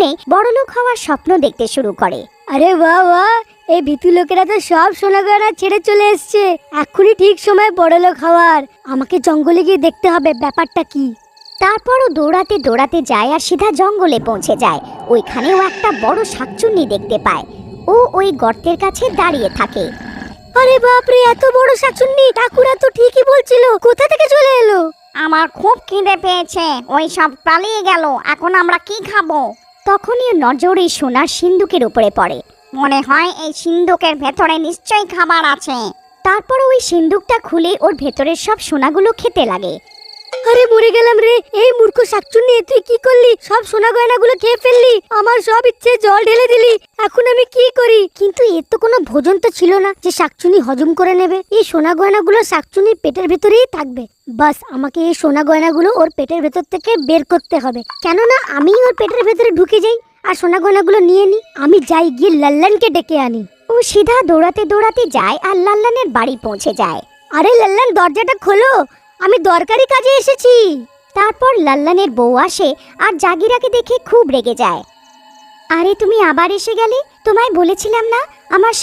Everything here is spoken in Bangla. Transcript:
শুনে বড়লোক হওয়ার স্বপ্ন দেখতে শুরু করে। আরে বাহ বাহ, এই ভীতু লোকেরা তো সব সোনা গয়না ছেড়ে চলে এসছে। এখনই ঠিক সময় বড়লোক হওয়ার। আমাকে জঙ্গলে গিয়ে দেখতে হবে ব্যাপারটা কি। তারপরও দৌড়াতে দৌড়াতে যায় আর সিধা জঙ্গলে পৌঁছে যায়। ওইখানেও একটা বড় শাকচুন্নি দেখতে পায়। ও ওই গর্তের কাছে দাঁড়িয়ে থাকে। আরে বাপরে, এত বড় শাকচুন্নি! ঠাকুরা তো ঠিকই বলছিল, কোথা থেকে চলে এলো? আমার খুব খিদে পেয়েছে, ওই সব পালিয়ে গেল, এখন আমরা কি খাবো? তখনই নজর এই সোনার সিন্ধুকের উপরে পড়ে। মনে হয় এই সিন্ধুকের ভেতরে নিশ্চয়ই খাবার আছে। তারপর ওই সিন্ধুকটা খুলে ওর ভেতরের সব সোনাগুলো খেতে লাগে। আরে মরে গেলাম রে! এই মূর্খ শাকচুন্নি, তুই কি করলি? সব সোনা গয়নাগুলো খেয়ে ফেললি, আমার সব ইচ্ছে জল ঢেলে দিলি। এখন আমি কি করি? কিন্তু এর তো কোনো ভোজন তো ছিল না যে শাকচুন্নি হজম করে নেবে। এই সোনা গয়নাগুলো শাকচুন্নির পেটের ভেতরেই থাকবে। বাস, আমাকে এই সোনা গয়নাগুলো ওর পেটের ভেতর থেকে বের করতে হবে। কেননা আমি ওর পেটের ভেতরে ঢুকে যাই আর সোনা গয়নাগুলো নিয়ে নি। আমি যাই, গিয়ে লাল্লানকে ডেকে আনি। ও সিধা দৌড়াতে দৌড়াতে যায় আর লাল্লানের বাড়ি পৌঁছে যায়। আরে লাল্লান, দরজাটা খোলো, আমি দরকারি কাজে এসেছি। তারপর লাল্লানের বউ আসে আর জাগিরাকে দেখে খুব রেগে যায়। আরে তুমি আবার এসে গেলে? তোমায় বলেছিলাম না আমার